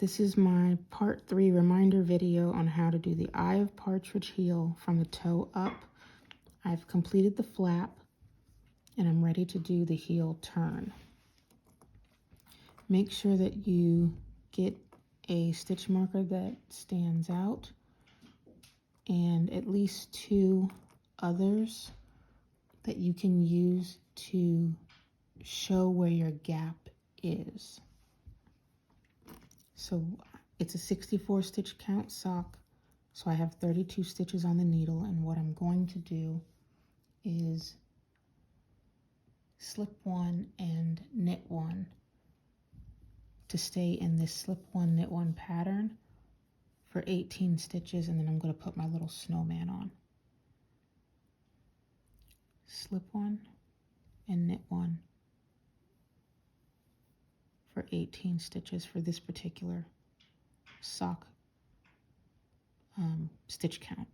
This is my part 3 reminder video on how to do the eye of partridge heel from the toe up. I've completed the flap and I'm ready to do the heel turn. Make sure that you get a stitch marker that stands out and at least 2 others that you can use to show where your gap is. So it's a 64 stitch count sock, so I have 32 stitches on the needle, and what I'm going to do is slip 1 and knit 1 to stay in this slip 1 knit 1 pattern for 18 stitches, and then I'm going to put my little snowman on. Slip 1 and knit 1 for 18 stitches for this particular sock stitch count.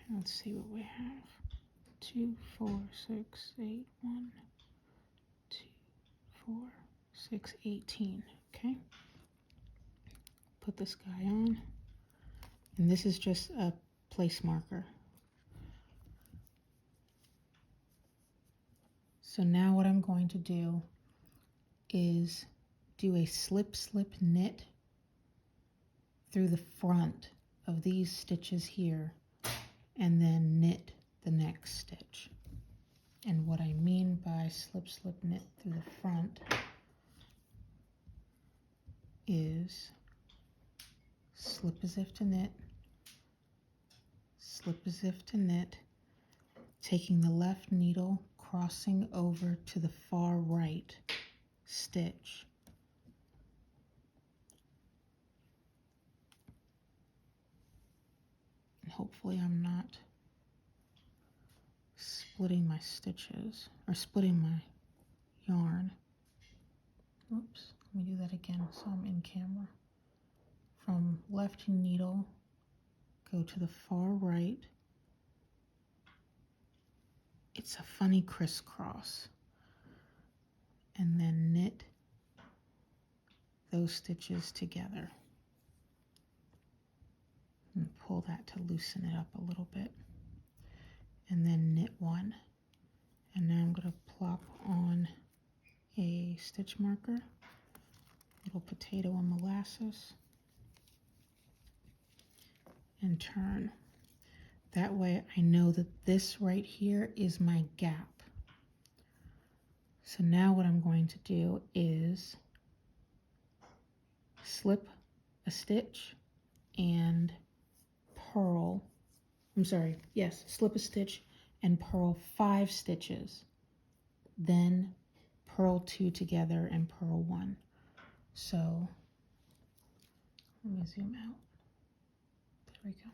Let's see what we have. 2, 4, 6, 8, 1, 2, 4, 6, 18. Okay. Put this guy on. And this is just a place marker. So now what I'm going to do is do a slip, slip, knit through the front of these stitches here, and then knit the next stitch. And what I mean by slip, slip, knit through the front is slip as if to knit, slip as if to knit, taking the left needle, crossing over to the far right stitch. And hopefully I'm not splitting my stitches or splitting my yarn. Oops, let me do that again so I'm in camera. From left needle, go to the far right. It's a funny crisscross. And then knit those stitches together. And pull that to loosen it up a little bit. And then knit 1. And now I'm going to plop on a stitch marker, little potato and molasses, and turn. That way I know that this right here is my gap. So now what I'm going to do is slip a stitch and purl, slip a stitch and purl 5 stitches, then purl 2 together and purl 1. So let me zoom out. There we go.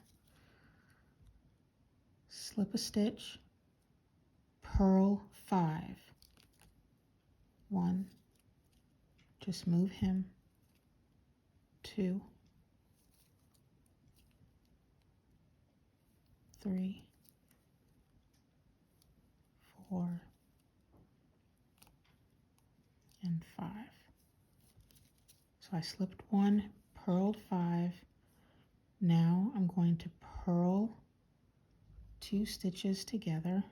Slip a stitch, purl 5. 1, just move him. 2, 3, 4, and 5. So I slipped 1, purled 5. Now I'm going to purl 2 stitches together,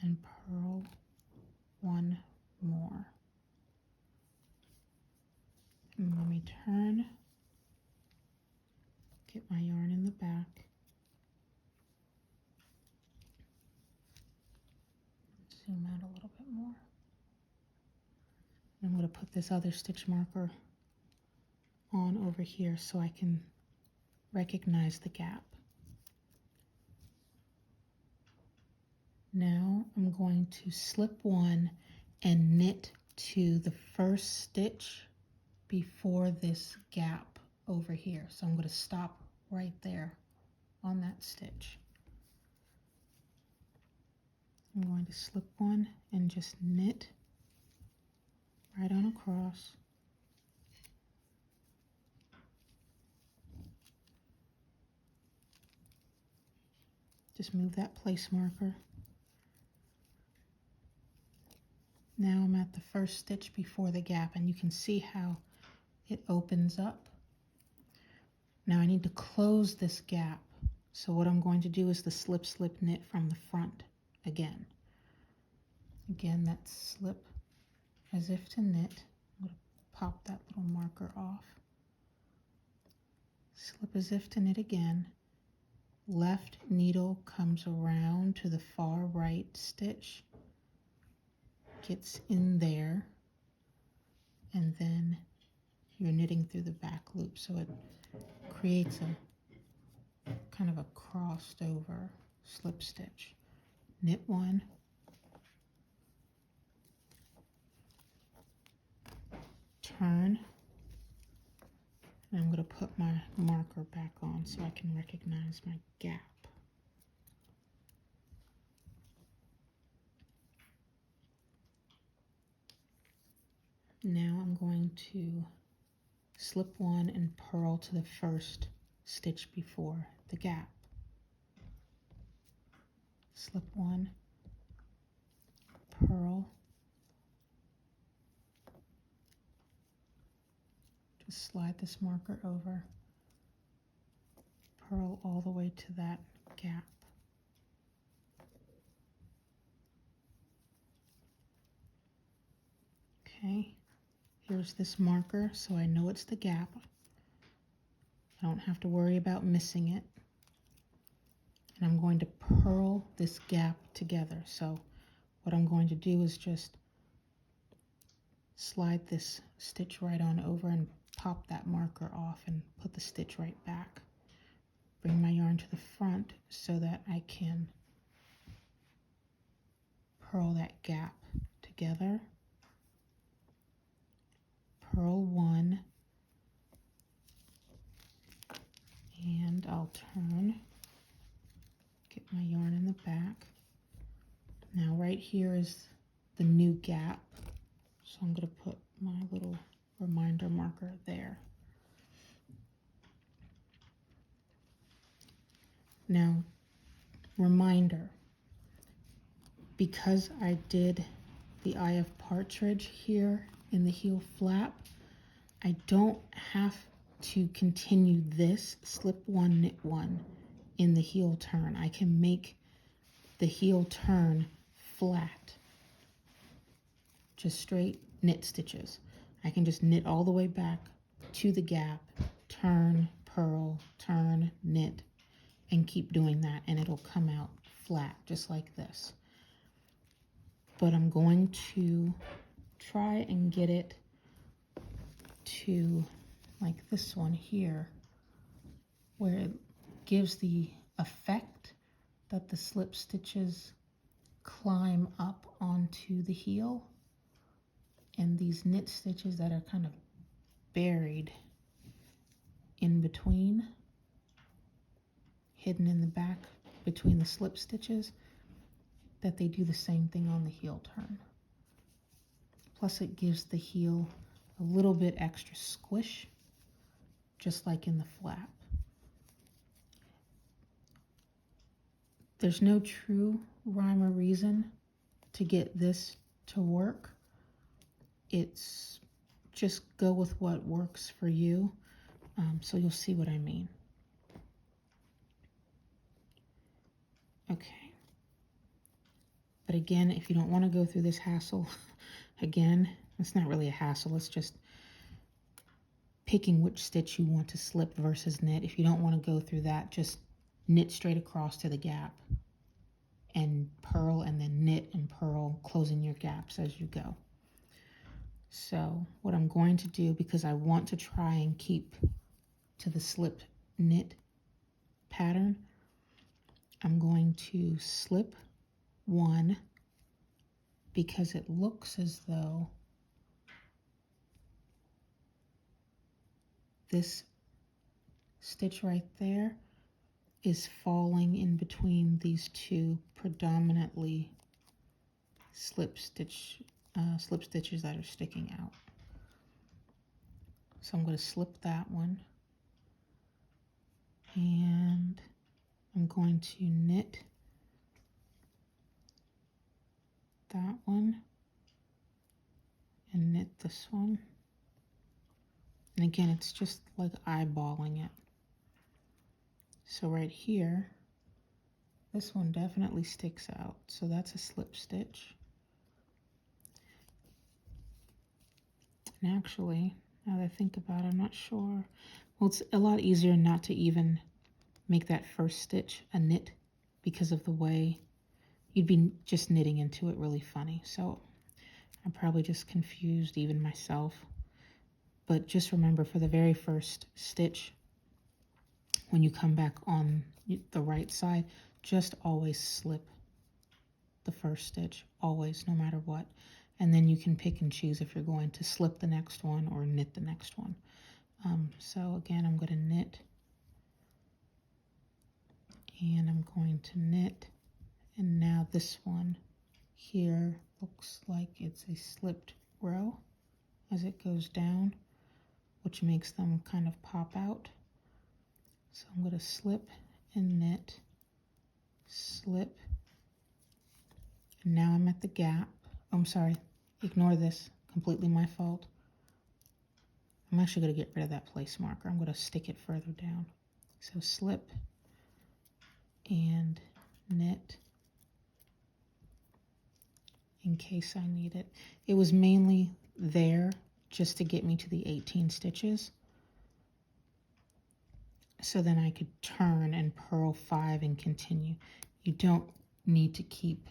and purl 1 more. And let me turn, get my yarn in the back, zoom out a little bit more. I'm going to put this other stitch marker on over here so I can recognize the gap. Now I'm going to slip 1 and knit to the first stitch before this gap over here. So I'm going to stop right there on that stitch. I'm going to slip one and just knit right on across. Just move that place marker. Now I'm at the first stitch before the gap, and you can see how it opens up. Now I need to close this gap. So what I'm going to do is the slip, slip, knit from the front again. Again, that slip as if to knit. I'm going to pop that little marker off. Slip as if to knit again. Left needle comes around to the far right stitch, gets in there, and then you're knitting through the back loop, so it creates a kind of a crossed over slip stitch. Knit one, turn, and I'm going to put my marker back on so I can recognize my gap. Now I'm going to slip one and purl to the first stitch before the gap. Slip one, purl, just slide this marker over, purl all the way to that gap. Okay, here's this marker so I know it's the gap. I don't have to worry about missing it. And I'm going to purl this gap together. So what I'm going to do is just slide this stitch right on over and pop that marker off and put the stitch right back. Bring my yarn to the front so that I can purl that gap together. Purl one, and I'll turn, get my yarn in the back. Now right here is the new gap, so I'm going to put my little reminder marker there. Now, reminder, because I did the Eye of Partridge here in the heel flap, I don't have to continue this slip one, knit one in the heel turn. I can make the heel turn flat, just straight knit stitches. I can just knit all the way back to the gap, turn, purl, turn, knit, and keep doing that, and it'll come out flat just like this. But I'm going to try and get it to like this one here, where it gives the effect that the slip stitches climb up onto the heel, and these knit stitches that are kind of buried in between, hidden in the back between the slip stitches, that they do the same thing on the heel turn. Plus it gives the heel a little bit extra squish, just like in the flap. There's no true rhyme or reason to get this to work. It's just go with what works for you. So you'll see what I mean. Okay. But again, if you don't want to go through this hassle, again, it's not really a hassle. It's just picking which stitch you want to slip versus knit. If you don't want to go through that, just knit straight across to the gap and purl, and then knit and purl, closing your gaps as you go. So what I'm going to do, because I want to try and keep to the slip knit pattern, I'm going to slip one, because it looks as though this stitch right there is falling in between these two predominantly slip stitches that are sticking out. So I'm going to slip that one, and I'm going to knit that one and knit this one. And again, it's just like eyeballing it. So right here, this one definitely sticks out. So that's a slip stitch. And actually, now that I think about it, I'm not sure. Well, it's a lot easier not to even make that first stitch a knit because of the way you'd be just knitting into it really funny. So I'm probably just confused even myself. But just remember, for the very first stitch, when you come back on the right side, just always slip the first stitch, always, no matter what. And then you can pick and choose if you're going to slip the next one or knit the next one. So again, I'm going to knit, and I'm going to knit, and now this one here looks like it's a slipped row as it goes down, which makes them kind of pop out. So I'm going to slip and knit, slip, and now I'm at the gap. I'm sorry, ignore this, completely my fault. I'm actually going to get rid of that place marker. I'm going to stick it further down. So slip and knit in case I need it. It was mainly there just to get me to the 18 stitches. So then I could turn and purl 5 and continue. You don't need to keep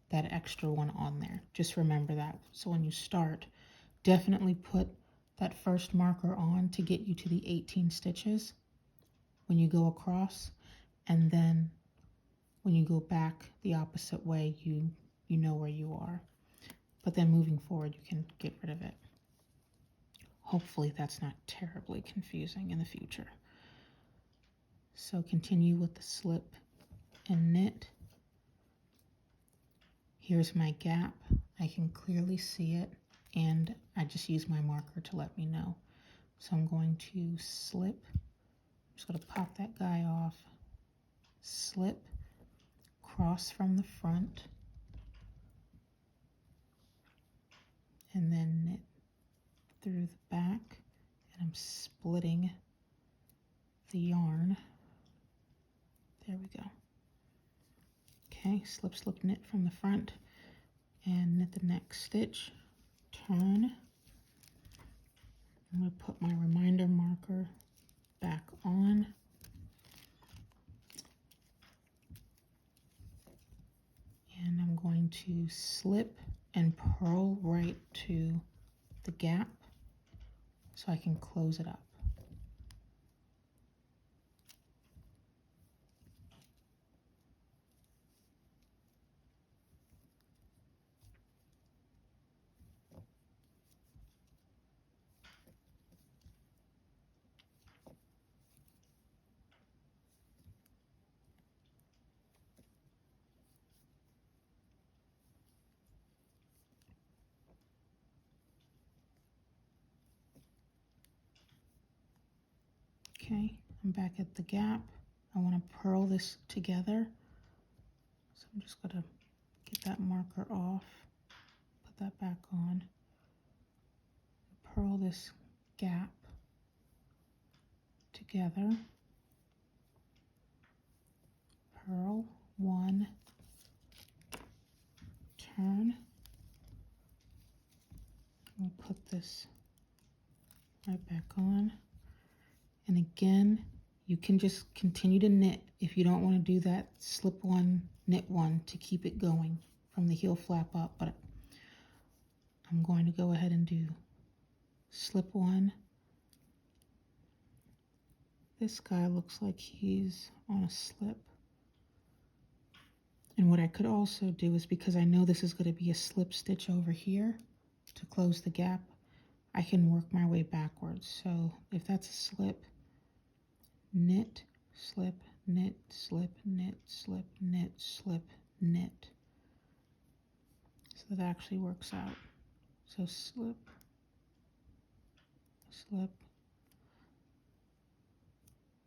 that extra one on there. Just remember that. So when you start, definitely put that first marker on to get you to the 18 stitches when you go across, and then when you go back the opposite way, you know where you are. But then moving forward, you can get rid of it. Hopefully that's not terribly confusing in the future. So continue with the slip and knit. Here's my gap. I can clearly see it, and I just use my marker to let me know. So I'm going to slip. I'm just going to pop that guy off, slip, cross from the front, and then knit through the back, and I'm splitting the yarn. There we go. Okay, slip, slip, knit from the front, and knit the next stitch, turn. I'm going to put my reminder marker back on. And I'm going to slip and purl right to the gap so I can close it up. Okay, I'm back at the gap. I want to purl this together. So I'm just going to get that marker off, put that back on, purl this gap together, purl 1, turn. We'll put this right back on. And again, you can just continue to knit if you don't want to do that slip 1, knit 1 to keep it going from the heel flap up. But I'm going to go ahead and do slip 1. This guy looks like he's on a slip. And what I could also do is, because I know this is going to be a slip stitch over here to close the gap, I can work my way backwards. So if that's a slip, knit, slip, knit, slip, knit, slip, knit, slip, knit. So that actually works out. So slip, slip.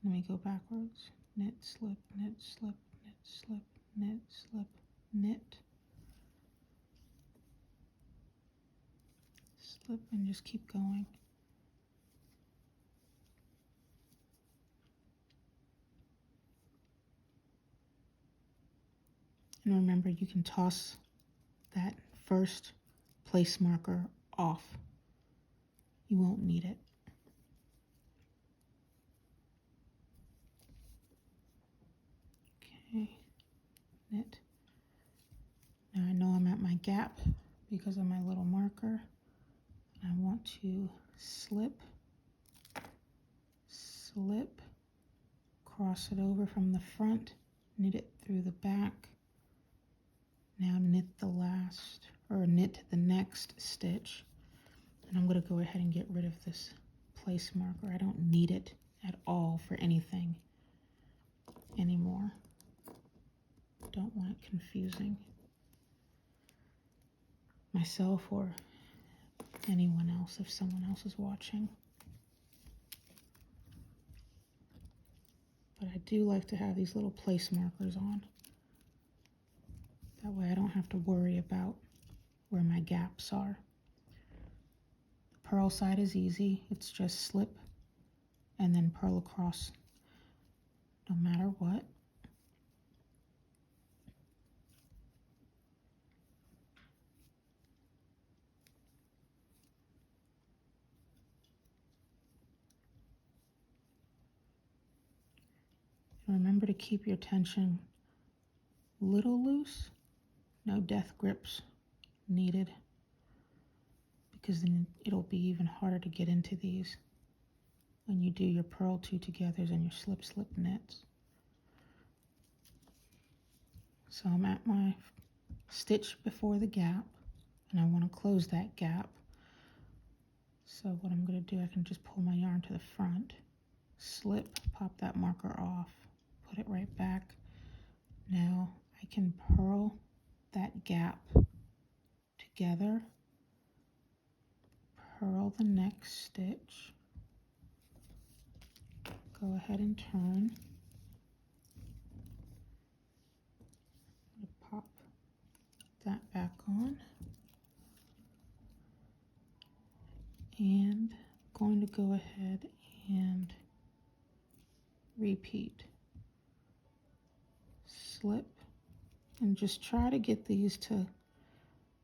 Let me go backwards. Knit, slip, knit, slip, knit, slip, knit, slip, knit. Slip and just keep going. And remember, you can toss that first place marker off. You won't need it. Okay, knit. Now I know I'm at my gap because of my little marker. I want to slip, slip, cross it over from the front, knit it through the back. Now knit the last, or knit the next stitch. And I'm going to go ahead and get rid of this place marker. I don't need it at all for anything anymore. Don't want it confusing myself or anyone else if someone else is watching. But I do like to have these little place markers on. That way I don't have to worry about where my gaps are. The purl side is easy. It's just slip and then purl across no matter what. And remember to keep your tension a little loose. No death grips needed, because then it'll be even harder to get into these when you do your purl two togethers and your slip slip knits. So I'm at my stitch before the gap and I want to close that gap. So what I'm going to do, I can just pull my yarn to the front, slip, pop that marker off, put it right back. Now I can purl that gap together, purl the next stitch, go ahead and turn, pop that back on, and going to go ahead and repeat. Slip, and just try to get these to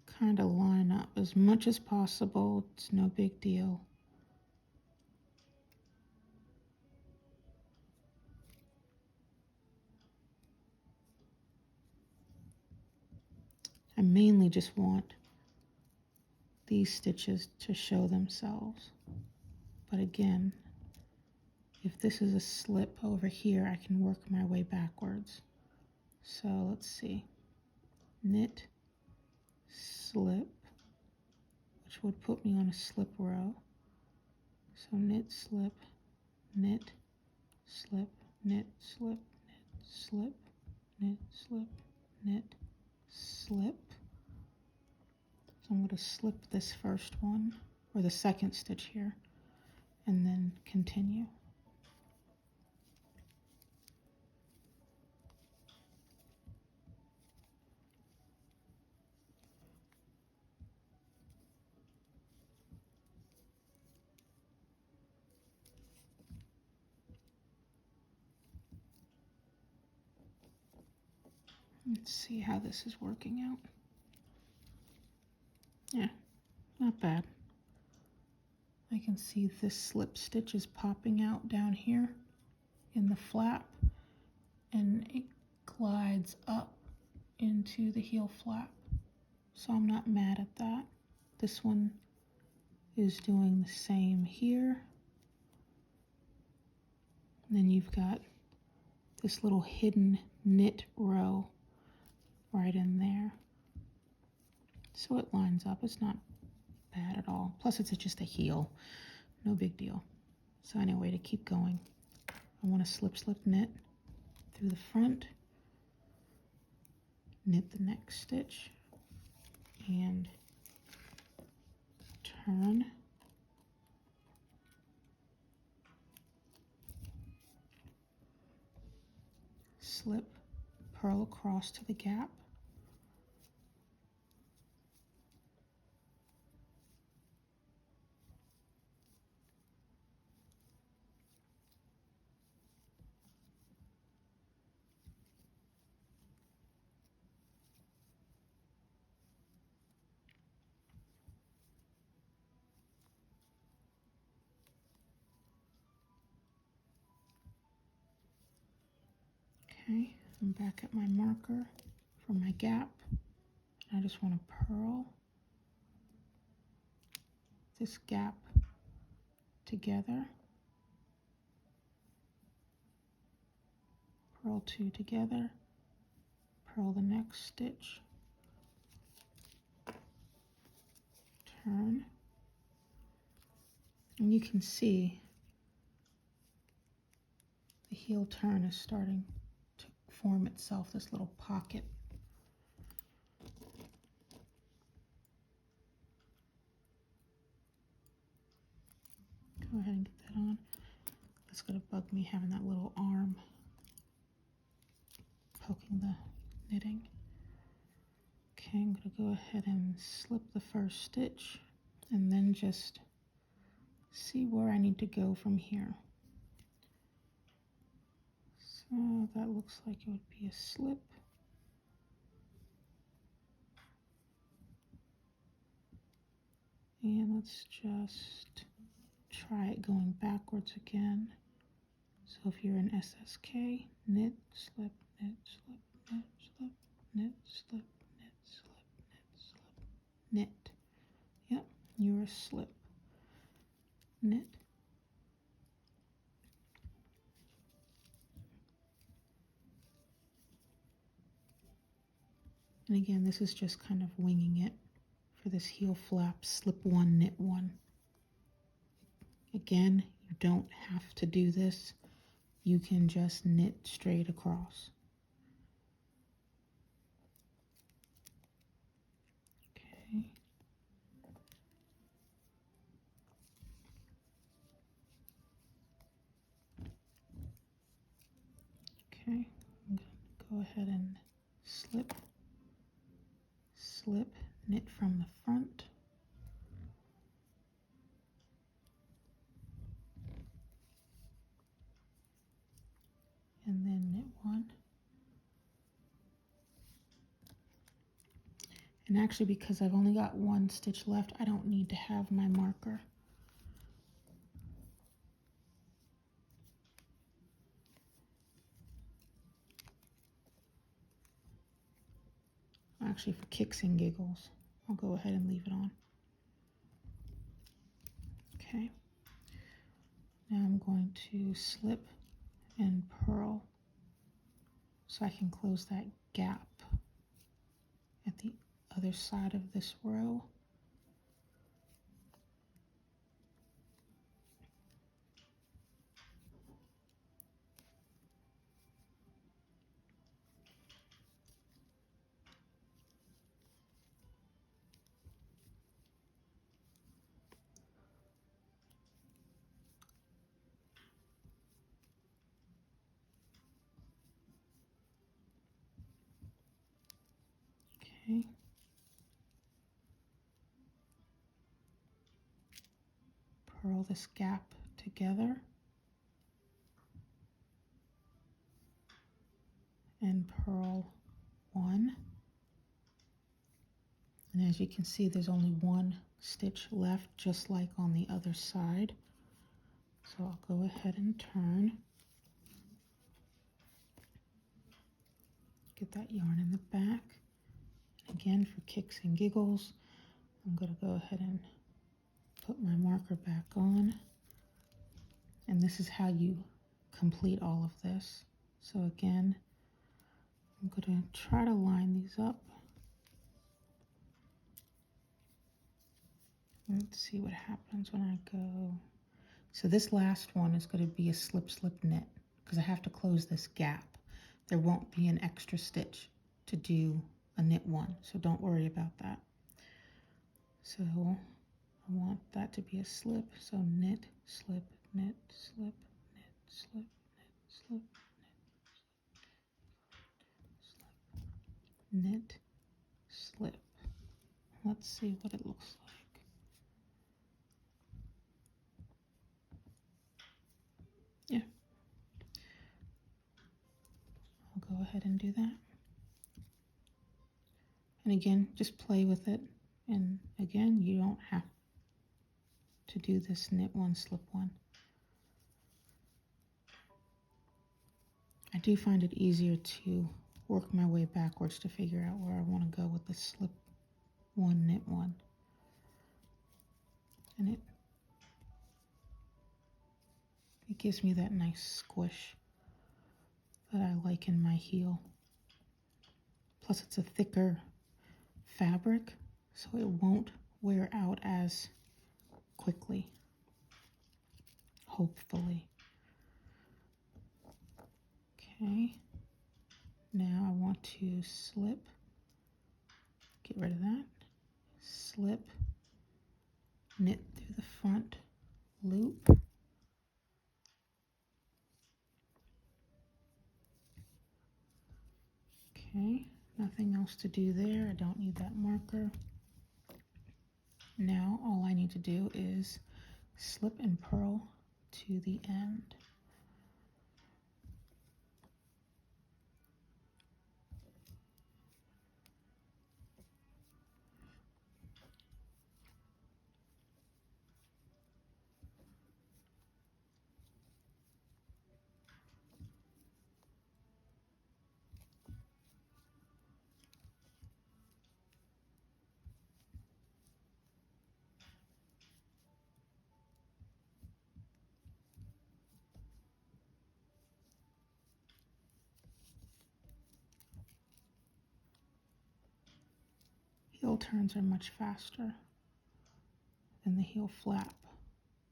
kind of line up as much as possible. It's no big deal. I mainly just want these stitches to show themselves. But again, if this is a slip over here, I can work my way backwards. So let's see. Knit, slip, which would put me on a slip row. So knit, slip, knit, slip, knit, slip, knit, slip, knit, slip, knit, slip. So I'm going to slip this first one, or the second stitch here, and then continue. Let's see how this is working out. Yeah, not bad. I can see this slip stitch is popping out down here in the flap, and it glides up into the heel flap. So I'm not mad at that. This one is doing the same here. And then you've got this little hidden knit row right in there. So it lines up. It's not bad at all. Plus it's just a heel, no big deal. So anyway, to keep going, I want to slip knit through the front, knit the next stitch, and turn, slip, purl across to the gap, okay, I'm back at my marker for my gap. I just want to purl this gap together, purl two together, purl the next stitch, turn, and you can see the heel turn is starting to form itself, this little pocket. Go ahead and get that on. That's gonna bug me having that little arm poking the knitting. Okay, I'm gonna go ahead and slip the first stitch and then just see where I need to go from here. So that looks like it would be a slip. And let's just try it going backwards again. So if you're in SSK, knit, slip, knit, slip, knit, slip, knit, slip, knit, slip, knit, slip, knit. Yep, you're a slip, knit. And again, this is just kind of winging it for this heel flap, slip one, knit one. Again, you don't have to do this. You can just knit straight across. Okay. Okay, I'm going to go ahead and slip, slip, knit from the front. And then knit one. And actually, because I've only got one stitch left, I don't need to have my marker. Actually, for kicks and giggles, I'll go ahead and leave it on. Okay. Now I'm going to slip and purl so I can close that gap at the other side of this row. Okay. Purl this gap together and purl one. And as you can see, there's only one stitch left, just like on the other side. So I'll go ahead and turn. Get that yarn in the back. Again, for kicks and giggles, I'm going to go ahead and put my marker back on. And this is how you complete all of this. So again, I'm going to try to line these up Let's see what happens when I go. So this last one is going to be a slip knit because I have to close this gap. There won't be an extra stitch to do a knit one, so don't worry about that. So I want that to be a slip, so knit, slip, knit, slip, knit, slip, knit, slip, knit, slip. Let's see what it looks like. Yeah, I'll go ahead and do that. And again, just play with it. And again, you don't have to do this knit one, slip one. I do find it easier to work my way backwards to figure out where I want to go with the slip one, knit one. And it gives me that nice squish that I like in my heel. Plus it's a thicker fabric, so it won't wear out as quickly, hopefully. Okay, now I want to slip, get rid of that, slip, knit through the front loop. Okay, nothing else to do there. I don't need that marker. Now all I need to do is slip and purl to the end. Heel turns are much faster than the heel flap,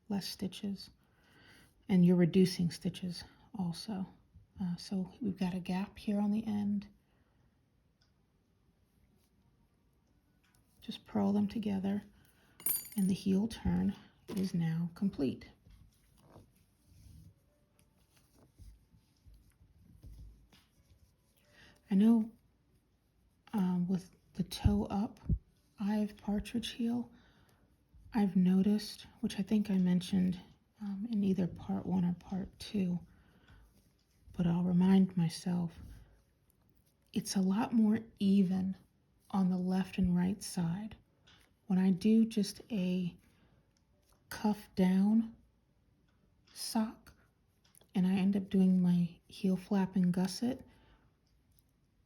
less stitches, and you're reducing stitches also. So we've got a gap here on the end. Just purl them together, and the heel turn is now complete. I know with the toe up, Partridge Heel, I've noticed, which I think I mentioned in either part 1 or part 2, but I'll remind myself, it's a lot more even on the left and right side. When I do just a cuff down sock and I end up doing my heel flap and gusset,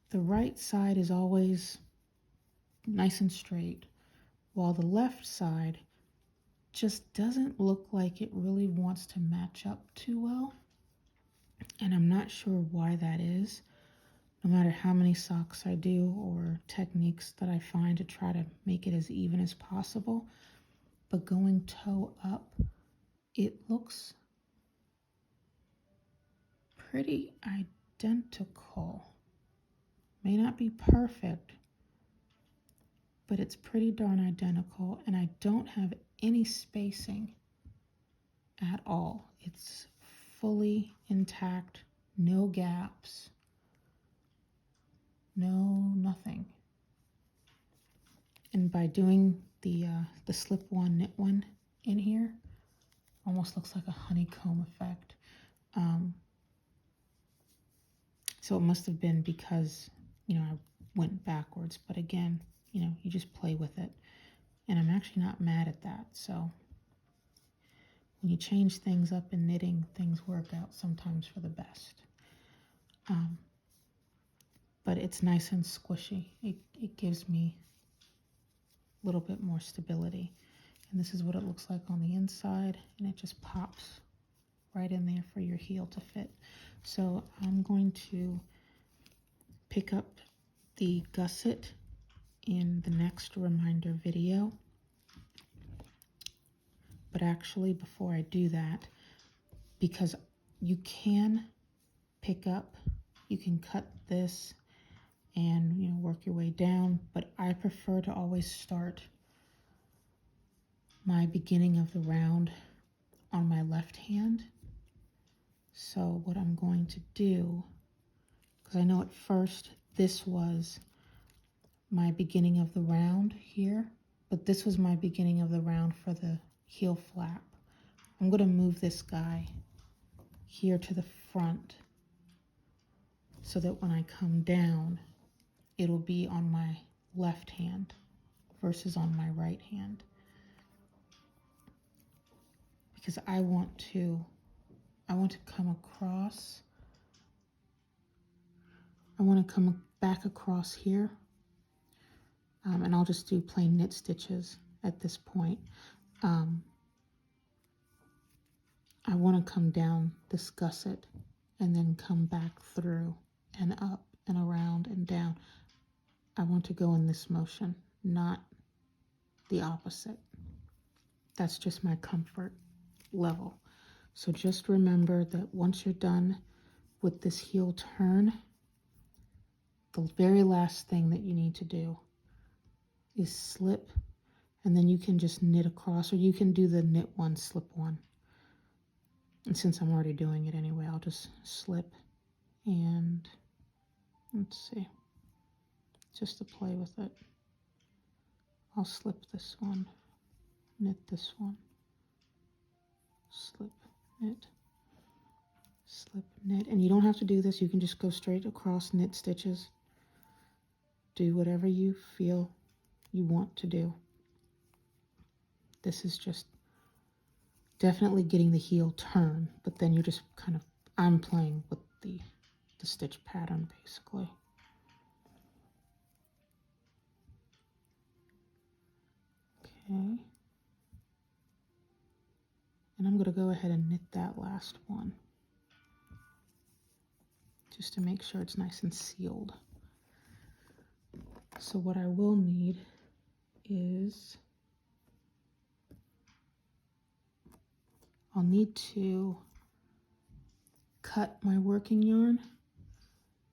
the right side is always nice and straight, while the left side just doesn't look like it really wants to match up too well. And I'm not sure why that is. No matter how many socks I do or techniques that I find to try to make it as even as possible, but going toe up, it looks pretty identical. May not be perfect, but it's pretty darn identical, and I don't have any spacing at all. It's fully intact, no gaps, nothing. And by doing the slip one, knit one in here, almost looks like a honeycomb effect. So it must have been because, I went backwards, but again, you just play with it. And I'm actually not mad at that. So when you change things up in knitting, things work out sometimes for the best. But it's nice and squishy. It gives me a little bit more stability. And this is what it looks like on the inside, and it just pops right in there for your heel to fit. So I'm going to pick up the gusset in the next reminder video. But actually, before I do that, because you can pick up, you can cut this and, you know, work your way down, but I prefer to always start my beginning of the round on my left hand. So what I'm going to do, because I know at first this was my beginning of the round here, but this was my beginning of the round for the heel flap. I'm going to move this guy here to the front so that when I come down, it'll be on my left hand versus on my right hand. Because I want to come across, I want to come back across here, and I'll just do plain knit stitches at this point. I want to come down this gusset and then come back through and up and around and down. I want to go in this motion, not the opposite. That's just my comfort level. So just remember that once you're done with this heel turn, the very last thing that you need to do is slip, and then you can just knit across, or you can do the knit one, slip one. And since I'm already doing it anyway, I'll just slip and let's see, just to play with it. I'll slip this one, knit this one, slip, knit, slip, knit. And you don't have to do this. You can just go straight across knit stitches. Do whatever you feel you want to do. This is just definitely getting the heel turn, but then you're just kind of, I'm playing with the stitch pattern basically. Okay. And I'm going to go ahead and knit that last one just to make sure it's nice and sealed. So what I will need is, I'll need to cut my working yarn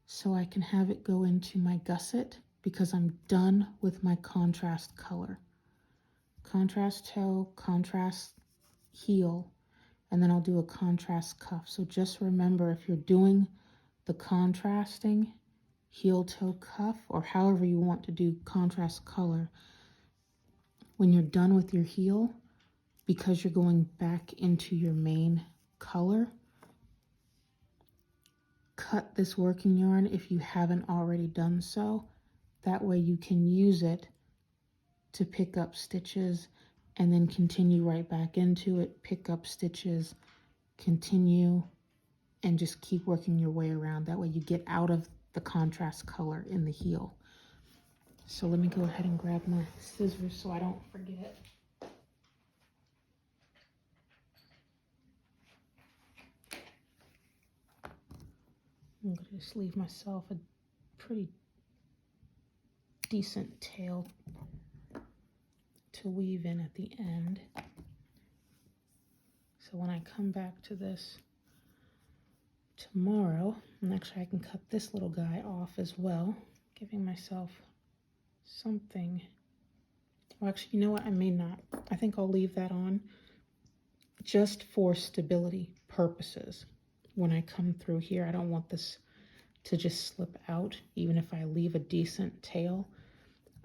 so I can have it go into my gusset, because I'm done with my contrast color. Contrast toe, contrast heel, and then I'll do a contrast cuff. So just remember, if you're doing the contrasting heel toe cuff, or however you want to do contrast color, when you're done with your heel, because you're going back into your main color, cut this working yarn if you haven't already done so. That way you can use it to pick up stitches and then continue right back into it, pick up stitches, continue, and just keep working your way around. That way you get out of the contrast color in the heel. So let me go ahead and grab my scissors so I don't forget. I'm going to just leave myself a pretty decent tail to weave in at the end. So when I come back to this tomorrow, and actually I can cut this little guy off as well, giving myself something. Well, actually, you know what? I may not. I think I'll leave that on just for stability purposes. When I come through here, I don't want this to just slip out, even if I leave a decent tail.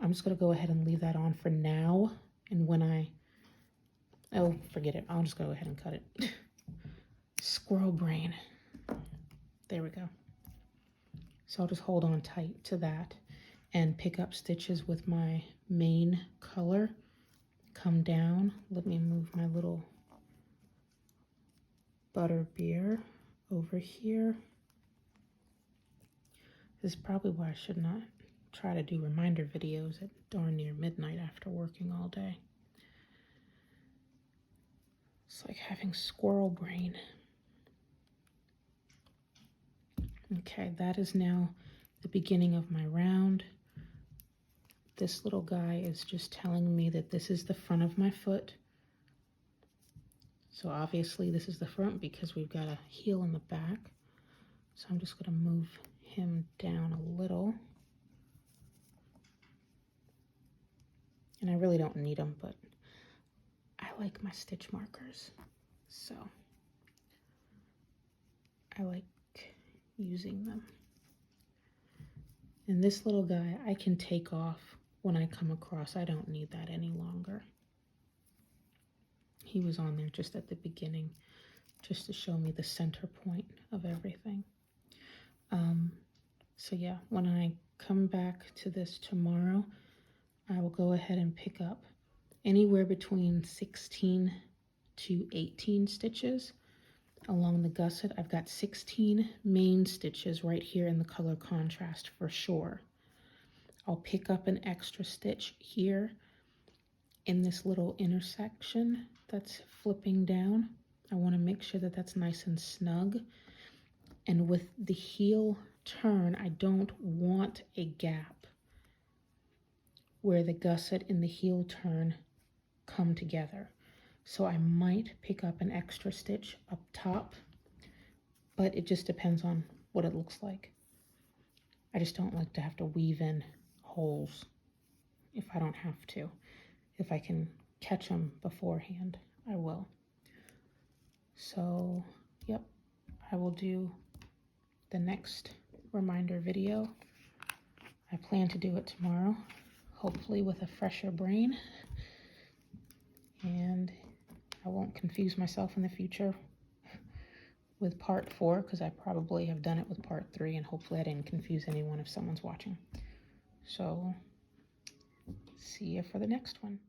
I'm just going to go ahead and leave that on for now. And when oh, forget it. I'll just go ahead and cut it. Squirrel brain. There we go. So I'll just hold on tight to that and pick up stitches with my main color. Come down. Let me move my little butter beer over here. This is probably why I should not try to do reminder videos at darn near midnight after working all day. It's like having squirrel brain. Okay, that is now the beginning of my round. This little guy is just telling me that this is the front of my foot. So obviously this is the front because we've got a heel in the back. So I'm just going to move him down a little. And I really don't need them, but I like my stitch markers. So I like using them. And this little guy I can take off when I come across. I don't need that any longer. He was on there just at the beginning, just to show me the center point of everything. So yeah, when I come back to this tomorrow, I will go ahead and pick up anywhere between 16 to 18 stitches along the gusset. I've got 16 main stitches right here in the color contrast for sure. I'll pick up an extra stitch here in this little intersection that's flipping down. I want to make sure that that's nice and snug. And with the heel turn, I don't want a gap where the gusset and the heel turn come together. So I might pick up an extra stitch up top, but it just depends on what it looks like. I just don't like to have to weave in holes if I don't have to. If I can catch them beforehand, I will. So, yep, I will do the next reminder video. I plan to do it tomorrow, hopefully with a fresher brain, and I won't confuse myself in the future with part 4, because I probably have done it with part 3, and hopefully I didn't confuse anyone if someone's watching. So see you for the next one.